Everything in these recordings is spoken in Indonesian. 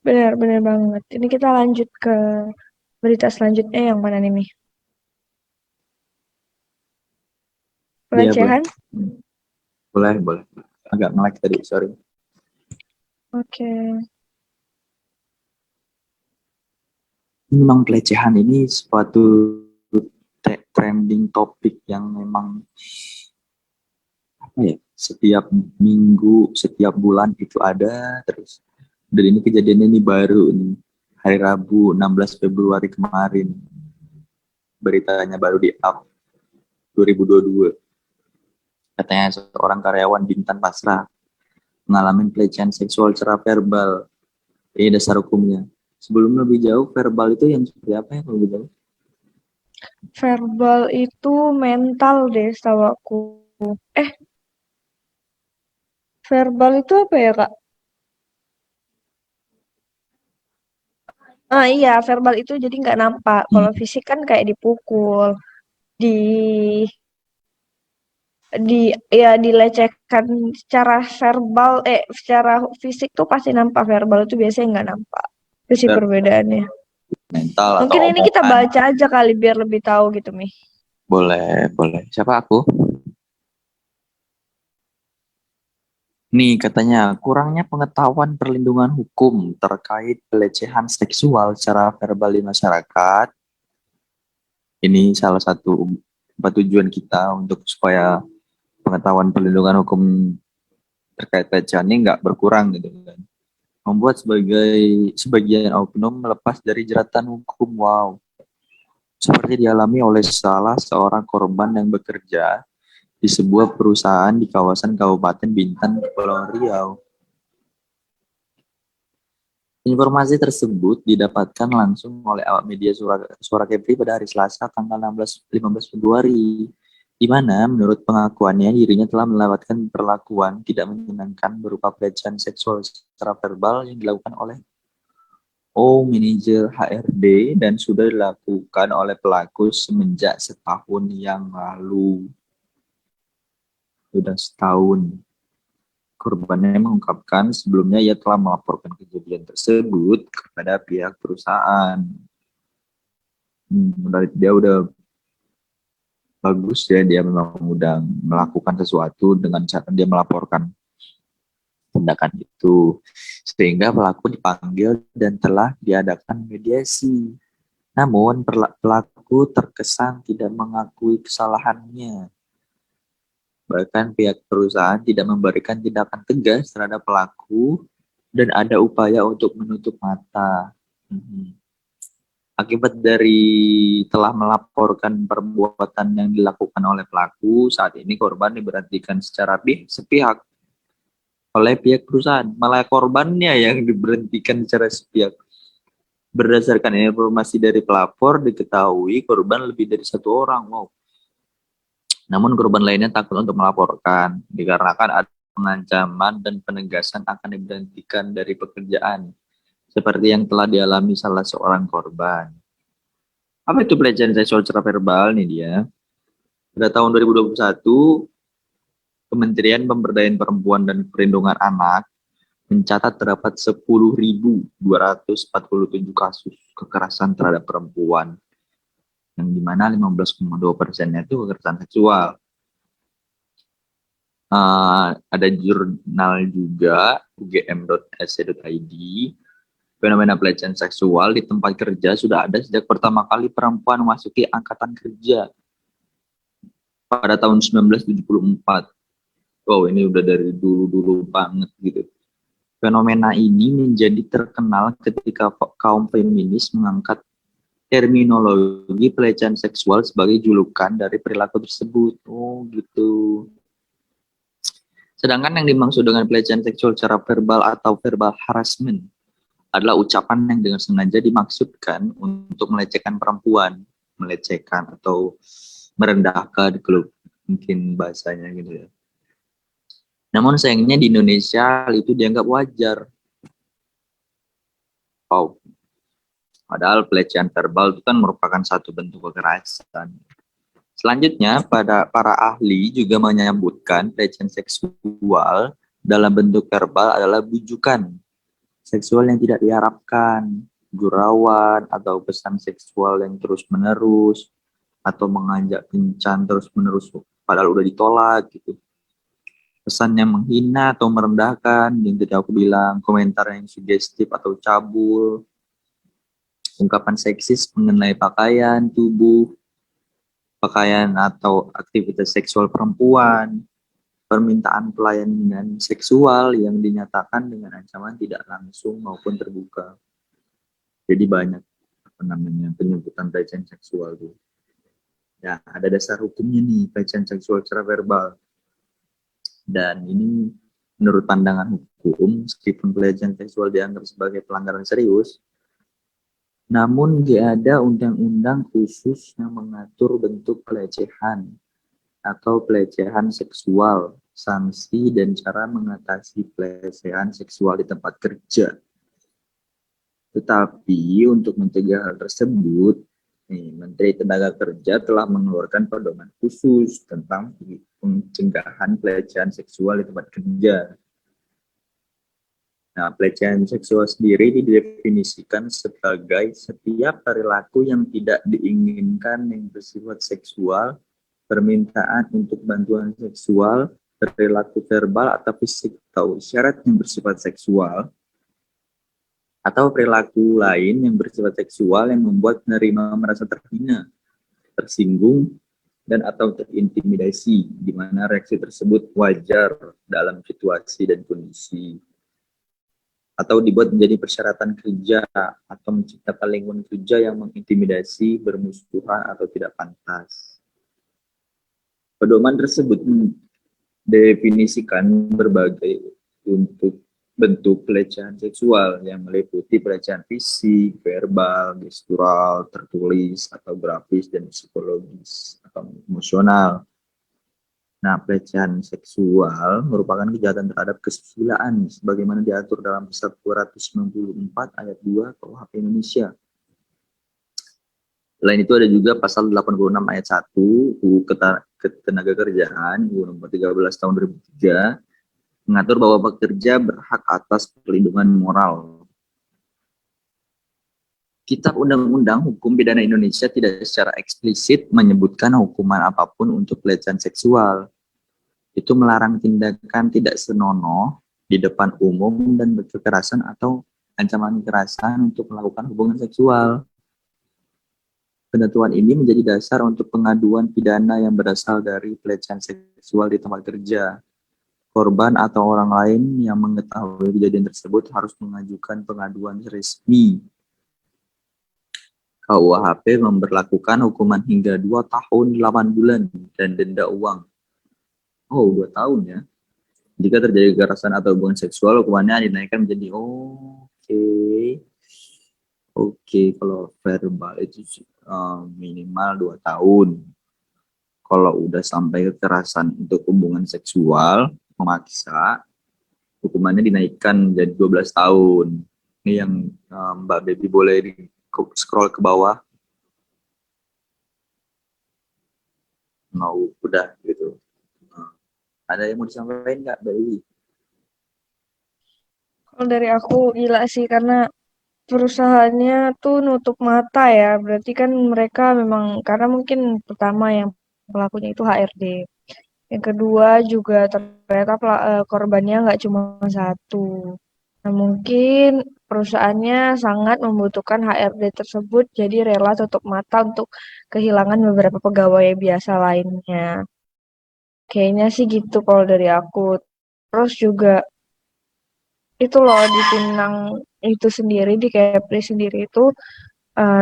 Benar-benar banget. Ini kita lanjut ke berita selanjutnya yang mana nih, Mi? Iya, boleh. Pelecehan? Boleh, boleh. Agak nge-lag tadi, sorry. Oke. Memang pelecehan ini suatu trending topik yang memang apa ya, setiap minggu, setiap bulan itu ada terus. Dan ini kejadiannya ini baru nih. Hari Rabu 16 Februari kemarin. Beritanya baru di up 2022. Katanya seorang karyawan Bintan Pasrah mengalami pelecehan seksual secara verbal. Ini dasar hukumnya. Sebelum lebih jauh, verbal itu yang seperti apa ya kalau lebih jauh? Verbal itu mental deh setahu aku. Eh, verbal itu apa ya, Kak? Ah iya, verbal itu jadi nggak nampak. Hmm. Kalau fisik kan kayak dipukul, di ya dilecehkan secara verbal, secara fisik tuh pasti nampak. Verbal itu biasanya nggak nampak. Itu sih perbedaannya. Mental atau Mungkin ini kita omongan. baca aja kali biar lebih tahu gitu, Mi. Boleh, boleh. Siapa aku? Nih katanya kurangnya pengetahuan perlindungan hukum terkait pelecehan seksual secara verbal di masyarakat. Ini salah satu tujuan kita untuk supaya pengetahuan perlindungan hukum terkait pelecehan ini nggak berkurang gitu kan. Membuat sebagian oknum melepas dari jeratan hukum. Wow. Seperti dialami oleh salah seorang korban yang bekerja di sebuah perusahaan di kawasan Kabupaten Bintan, Kepulauan Riau. Informasi tersebut didapatkan langsung oleh awak media Suara Kepri pada hari Selasa tanggal 15 Februari, di mana menurut pengakuannya dirinya telah melewatkan perlakuan tidak menyenangkan berupa pelecehan seksual secara verbal yang dilakukan oleh manajer HRD dan sudah dilakukan oleh pelaku semenjak setahun yang lalu. Sudah setahun. Korbannya mengungkapkan sebelumnya ia telah melaporkan kejadian tersebut kepada pihak perusahaan. Dia udah bagus ya, dia memang udah melakukan sesuatu dengan cara dia melaporkan tindakan itu. Sehingga pelaku dipanggil dan telah diadakan mediasi. Namun pelaku terkesan tidak mengakui kesalahannya. Bahkan pihak perusahaan tidak memberikan tindakan tegas terhadap pelaku dan ada upaya untuk menutup mata. Akibat dari telah melaporkan perbuatan yang dilakukan oleh pelaku, saat ini korban diberhentikan secara sepihak oleh pihak perusahaan. Malah korbannya yang diberhentikan secara sepihak. Berdasarkan informasi dari pelapor, diketahui korban lebih dari satu orang. Wow. Namun korban lainnya takut untuk melaporkan, dikarenakan ada pengancaman dan penegasan akan diberhentikan dari pekerjaan, seperti yang telah dialami salah seorang korban. Apa itu pelecehan seksual secara verbal nih dia? Pada tahun 2021, Kementerian Pemberdayaan Perempuan dan Perlindungan Anak mencatat terdapat 10.247 kasus kekerasan terhadap perempuan, yang dimana 15,2% itu kekerasan seksual. Ada jurnal juga ugm.ac.id. Fenomena pelecehan seksual di tempat kerja sudah ada sejak pertama kali perempuan memasuki angkatan kerja pada tahun 1974. Wow, ini udah dari dulu-dulu banget gitu. Fenomena ini menjadi terkenal ketika kaum feminis mengangkat terminologi pelecehan seksual sebagai julukan dari perilaku tersebut. Oh, gitu. Sedangkan yang dimaksud dengan pelecehan seksual secara verbal atau verbal harassment adalah ucapan yang dengan sengaja dimaksudkan untuk melecehkan perempuan, melecehkan atau merendahkan, kalau mungkin bahasanya gitu ya. Namun sayangnya di Indonesia hal itu dianggap wajar. Wow. Padahal pelecehan verbal itu kan merupakan satu bentuk kekerasan. Selanjutnya, para ahli juga menyebutkan pelecehan seksual dalam bentuk verbal adalah bujukan. seksual yang tidak diharapkan, gurauan atau pesan seksual yang terus-menerus, atau mengajak kencan terus-menerus padahal udah ditolak gitu. Pesan yang menghina atau merendahkan, yang tadi aku bilang, komentar yang sugestif atau cabul, ungkapan seksis mengenai pakaian, tubuh, pakaian atau aktivitas seksual perempuan, permintaan pelayanan seksual yang dinyatakan dengan ancaman tidak langsung maupun terbuka. Jadi banyak penyebutan pelecehan seksual tuh. Ya, ada dasar hukumnya nih pelecehan seksual secara verbal. Dan ini menurut pandangan hukum, meskipun pelecehan seksual dianggap sebagai pelanggaran serius, namun tidak ada undang-undang khusus yang mengatur bentuk pelecehan atau pelecehan seksual, sanksi dan cara mengatasi pelecehan seksual di tempat kerja. Tetapi untuk mencegah hal tersebut, Menteri Tenaga Kerja telah mengeluarkan pedoman khusus tentang pencegahan pelecehan seksual di tempat kerja. Nah, pelecehan seksual sendiri didefinisikan sebagai setiap perilaku yang tidak diinginkan yang bersifat seksual, permintaan untuk bantuan seksual, perilaku verbal atau fisik atau isyarat yang bersifat seksual, atau perilaku lain yang bersifat seksual yang membuat penerima merasa terhina, tersinggung, dan atau terintimidasi, di mana reaksi tersebut wajar dalam situasi dan kondisi, atau dibuat menjadi persyaratan kerja atau menciptakan lingkungan kerja yang mengintimidasi, bermusuhan, atau tidak pantas. Pedoman tersebut mendefinisikan berbagai bentuk pelecehan seksual yang meliputi pelecehan fisik, verbal, gestural, tertulis, atau grafis, dan psikologis atau emosional. Nah, pelecehan seksual merupakan kejahatan terhadap kesusilaan sebagaimana diatur dalam Pasal 294 ayat 2 KUHP Indonesia. Selain itu ada juga Pasal 86 ayat 1 UU Ketenagakerjaan UU nomor 13 tahun 2003 mengatur bahwa pekerja berhak atas perlindungan moral. Kitab Undang-Undang Hukum Pidana Indonesia tidak secara eksplisit menyebutkan hukuman apapun untuk pelecehan seksual. Itu melarang tindakan tidak senonoh di depan umum dan kekerasan atau ancaman kekerasan untuk melakukan hubungan seksual. Ketentuan ini menjadi dasar untuk pengaduan pidana yang berasal dari pelecehan seksual di tempat kerja. Korban atau orang lain yang mengetahui kejadian tersebut harus mengajukan pengaduan resmi. KUHP memberlakukan hukuman hingga 2 tahun 8 bulan dan denda uang. Oh, 2 tahun ya. Jika terjadi kekerasan atau hubungan seksual, hukumannya dinaikkan menjadi oke, kalau verbal itu minimal 2 tahun. Kalau udah sampai kekerasan untuk hubungan seksual, memaksa, hukumannya dinaikkan jadi 12 tahun. Ini yang Mbak Baby boleh di scroll ke bawah. Mau udah gitu. Ada yang mau disampaikan nggak, Baby? Kalau dari aku gila sih karena perusahaannya tuh nutup mata ya. Berarti kan mereka memang karena mungkin pertama yang pelakunya itu HRD. Yang kedua juga ternyata korbannya nggak cuma satu. Nah, mungkin perusahaannya sangat membutuhkan HRD tersebut, jadi rela tutup mata untuk kehilangan beberapa pegawai biasa lainnya. Kayaknya sih gitu kalau dari aku. Terus juga itu loh di Pinang itu sendiri, di Kepri sendiri itu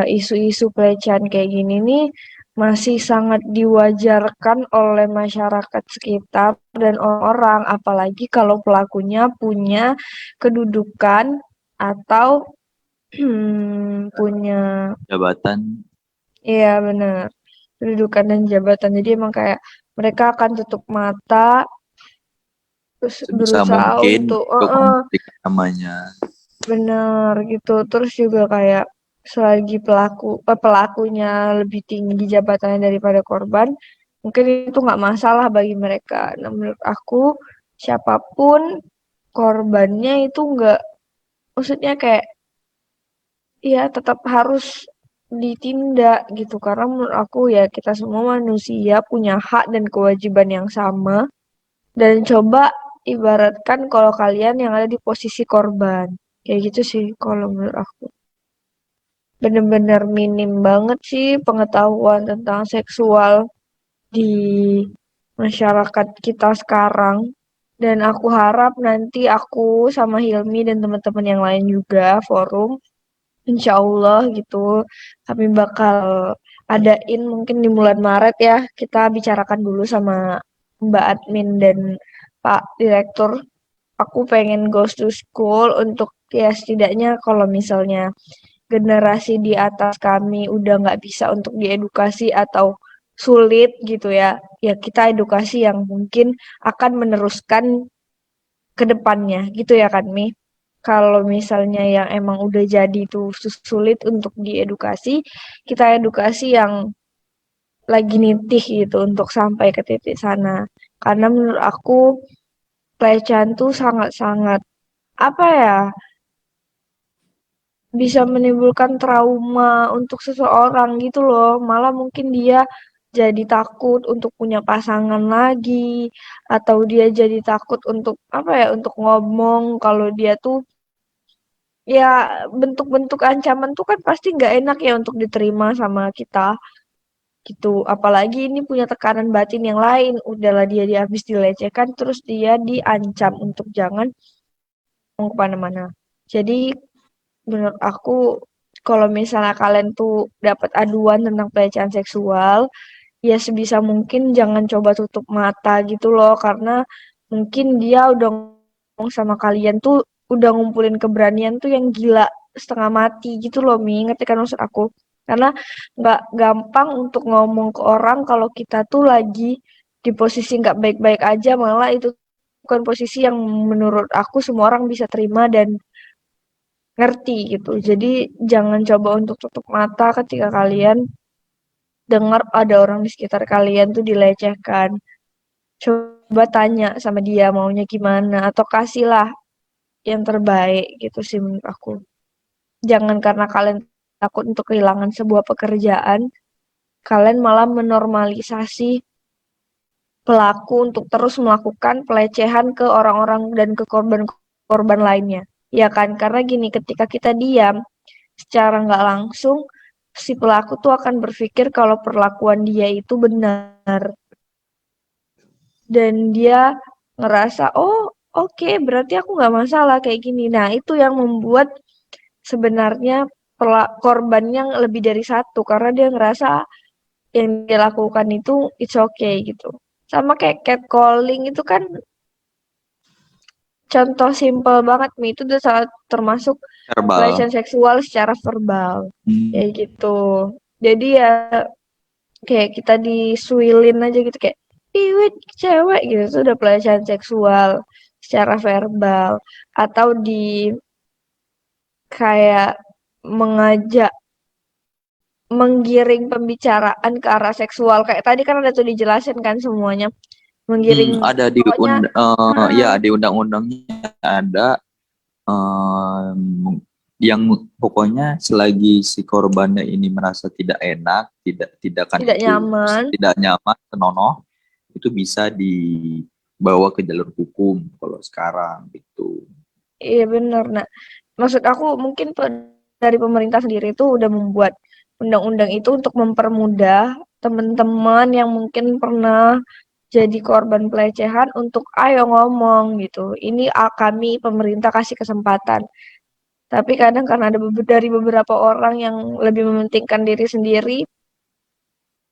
isu-isu pelecehan kayak gini nih masih sangat diwajarkan oleh masyarakat sekitar dan orang, apalagi kalau pelakunya punya kedudukan atau punya, Jabatan iya benar, kedudukan dan jabatan. Jadi emang kayak mereka akan tutup mata, terus sebisa berusaha mungkin untuk, untuk memberikan namanya. bener gitu. Terus juga kayak selagi pelakunya lebih tinggi jabatannya daripada korban, mungkin itu nggak masalah bagi mereka. Nah, menurut aku siapapun korbannya itu nggak maksudnya kayak ya tetap harus ditindak gitu karena menurut aku ya kita semua manusia punya hak dan kewajiban yang sama dan coba ibaratkan kalau kalian yang ada di posisi korban kayak gitu sih kalau menurut aku bener-bener minim banget sih pengetahuan tentang seksual di masyarakat kita sekarang dan aku harap nanti aku sama Hilmi dan teman-teman yang lain juga forum insya Allah gitu kami bakal adain mungkin di bulan Maret ya kita bicarakan dulu sama Mbak Admin dan Pak Direktur aku pengen goes to school untuk ya setidaknya kalau misalnya generasi di atas kami udah nggak bisa untuk diedukasi atau sulit gitu ya ya kita edukasi yang mungkin akan meneruskan ke depannya gitu ya kan Mi. Kalau misalnya yang emang udah jadi itu sulit untuk diedukasi, kita edukasi yang lagi nitih gitu untuk sampai ke titik sana. Karena menurut aku pelecehan tuh sangat-sangat apa ya bisa menimbulkan trauma untuk seseorang gitu loh. Malah mungkin dia jadi takut untuk punya pasangan lagi atau dia jadi takut untuk apa ya untuk ngomong kalau dia tuh ya bentuk-bentuk ancaman tuh kan pasti nggak enak ya untuk diterima sama kita gitu. Apalagi ini punya tekanan batin yang lain. Udahlah dia habis dilecehkan terus dia diancam untuk jangan mau kemana-mana. Jadi menurut aku kalau misalnya kalian tuh dapat aduan tentang pelecehan seksual, ya sebisa mungkin jangan coba tutup mata gitu loh karena mungkin dia udah ngomong sama kalian tuh udah ngumpulin keberanian tuh yang gila setengah mati gitu loh Mi, ngerti kan maksud aku? Karena nggak gampang untuk ngomong ke orang kalau kita tuh lagi di posisi nggak baik-baik aja, malah itu bukan posisi yang menurut aku semua orang bisa terima dan ngerti gitu. Jadi jangan coba untuk tutup mata ketika kalian dengar ada orang di sekitar kalian tuh dilecehkan. Coba tanya sama dia maunya gimana atau kasihlah yang terbaik gitu sih menurut aku. Jangan karena kalian takut untuk kehilangan sebuah pekerjaan, kalian malah menormalisasi pelaku untuk terus melakukan pelecehan ke orang-orang dan ke korban-korban lainnya. Ya kan? Karena gini, ketika kita diam, secara nggak langsung si pelaku tuh akan berpikir kalau perlakuan dia itu benar dan dia ngerasa oh oke berarti aku nggak masalah kayak gini. Nah itu yang membuat sebenarnya korban yang lebih dari satu karena dia ngerasa yang dia lakukan itu it's okay gitu. Sama kayak catcalling itu kan contoh simpel banget nih itu udah sangat termasuk Verbal. pelecehan seksual secara verbal Hmm. kayak gitu. Jadi ya kayak kita disuilin aja gitu kayak iwit cewek gitu itu udah pelecehan seksual secara verbal atau di kayak mengajak menggiring pembicaraan ke arah seksual kayak tadi kan ada tuh dijelasin kan semuanya menggiring Ada di pokoknya ya "Ah, di undang-undangnya ada yang pokoknya selagi si korbannya ini merasa tidak enak, tindakan tidak itu nyaman tidak nyaman, senonoh, itu bisa dibawa ke jalur hukum kalau sekarang gitu. iya benar nah maksud aku mungkin dari pemerintah sendiri itu udah membuat undang-undang itu untuk mempermudah teman-teman yang mungkin pernah jadi korban pelecehan untuk ayo ngomong gitu. Ini kami pemerintah kasih kesempatan. Tapi kadang karena ada dari beberapa orang yang lebih mementingkan diri sendiri,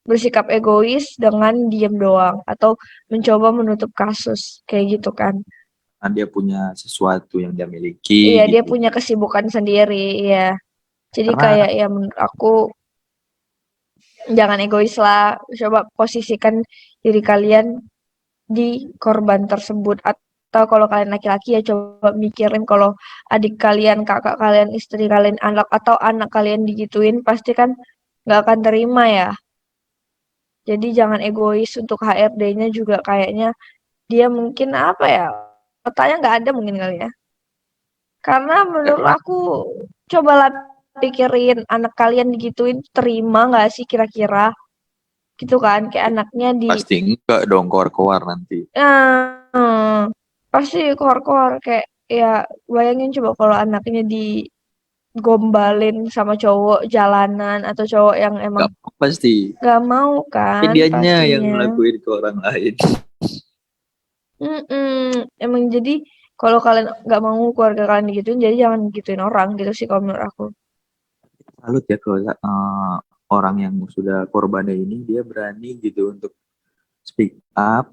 bersikap egois dengan diem doang atau mencoba menutup kasus kayak gitu kan. Karena dia punya sesuatu yang dia miliki Iya, dia gitu. punya kesibukan sendiri, ya. Jadi Karena kayak ya menurut aku jangan egois lah. Coba posisikan diri kalian di korban tersebut atau kalau kalian laki-laki ya coba mikirin kalau adik kalian, kakak kalian, istri kalian, anak atau anak kalian digituin pasti kan nggak akan terima ya. Jadi jangan egois untuk HRD-nya juga kayaknya dia mungkin apa ya otaknya nggak ada mungkin kali ya. Karena menurut Karena aku, cobalah pikirin anak kalian digituin terima nggak sih kira-kira? Gitu kan, kayak anaknya di, pasti enggak dong keluar-keluar nanti. eh, pasti kor-kor kayak ya bayangin coba kalau anaknya digombalin sama cowok jalanan atau cowok yang emang Enggak pasti. gak mau kan Dianya yang pastinya. ngelakuin ke orang lain. Emang jadi kalau kalian nggak mau keluarga kalian digituin, jadi jangan gituin orang gitu sih kalau menurut aku. Salut ya kalau orang yang sudah korbannya ini dia berani gitu untuk speak up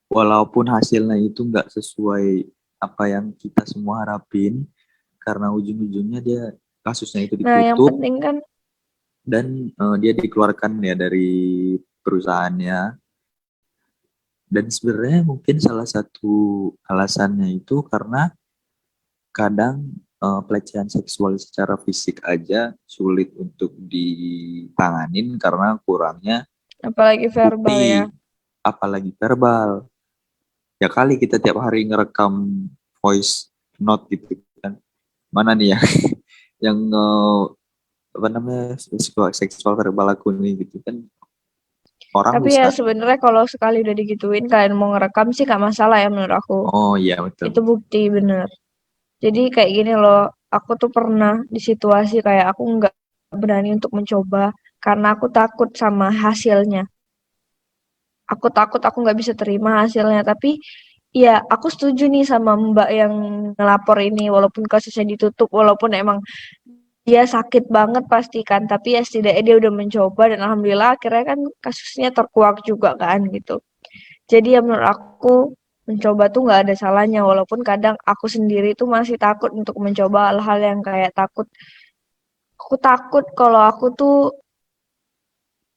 walaupun hasilnya itu nggak sesuai apa yang kita semua harapin karena ujung-ujungnya dia kasusnya itu Nah, yang ditutup penting kan, dan dia dikeluarkan ya dari perusahaannya. Dan sebenarnya mungkin salah satu alasannya itu karena kadang pelecehan seksual secara fisik aja sulit untuk ditanganin karena kurangnya apalagi verbal ya. bukti, apalagi verbal. Ya kali kita tiap hari ngerekam voice note gitu kan. Mana nih ya yang apa namanya seksual verbal aku nih gitu kan. Orang Tapi ya bisa. sebenarnya kalau sekali udah digituin, kalian mau ngerekam sih gak masalah ya menurut aku. Oh iya betul Itu betul. bukti bener. Jadi kayak gini loh, aku tuh pernah di situasi kayak aku nggak berani untuk mencoba karena aku takut sama hasilnya. Aku takut aku nggak bisa terima hasilnya. Tapi ya aku setuju nih sama Mbak yang ngelapor ini, walaupun kasusnya ditutup, walaupun emang dia sakit banget pasti kan. Tapi ya setidaknya dia udah mencoba dan alhamdulillah akhirnya kan kasusnya terkuak juga kan gitu. Jadi ya menurut aku mencoba tuh nggak ada salahnya walaupun kadang aku sendiri tuh masih takut untuk mencoba hal-hal yang kayak takut. Aku takut kalau aku tuh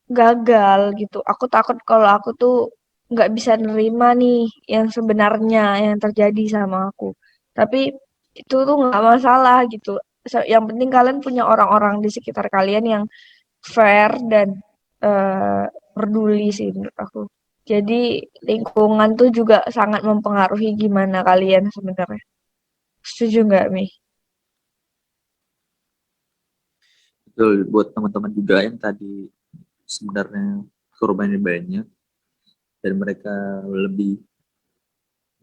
gagal gitu. Aku takut kalau aku tuh nggak bisa nerima nih yang sebenarnya yang terjadi sama aku. Tapi itu tuh nggak masalah gitu. Yang penting kalian punya orang-orang di sekitar kalian yang fair dan peduli sih menurut aku. Jadi lingkungan tuh juga sangat mempengaruhi gimana kalian sebenarnya. Setuju nggak, Mi? Betul buat teman-teman juga yang tadi sebenarnya korbannya banyak dan mereka lebih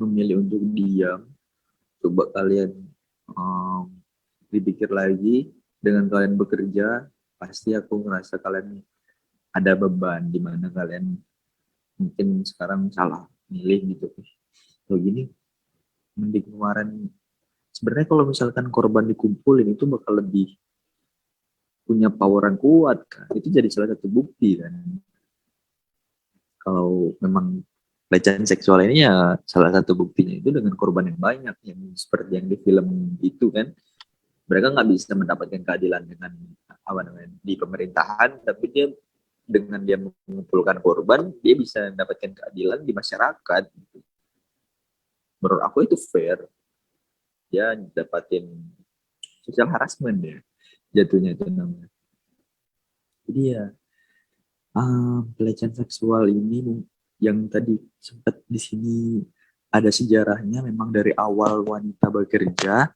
memilih untuk diam. Coba kalian um, dipikir lagi dengan kalian bekerja, pasti aku ngerasa kalian ada beban di mana kalian mungkin sekarang salah milih gitu. Kalau gini, mending kemarin sebenarnya kalau misalkan korban dikumpulin itu bakal lebih punya power yang kuat kan. Itu jadi salah satu bukti kan. Kalau memang pelecehan seksual ini ya salah satu buktinya itu dengan korban yang banyak yang seperti yang di film itu kan mereka nggak bisa mendapatkan keadilan dengan apa namanya di pemerintahan tapi dia dengan dia mengumpulkan korban dia bisa mendapatkan keadilan di masyarakat. Menurut aku itu fair, dia dapatin social harassment ya jatuhnya itu namanya. Jadi ya pelecehan seksual ini yang tadi sempat di sini ada sejarahnya memang dari awal wanita bekerja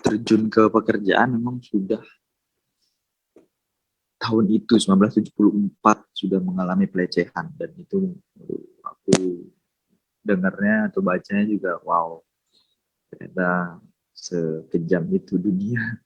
terjun ke pekerjaan memang sudah tahun itu 1974 sudah mengalami pelecehan dan itu aku dengarnya atau bacanya juga wow ternyata sekejam itu dunia.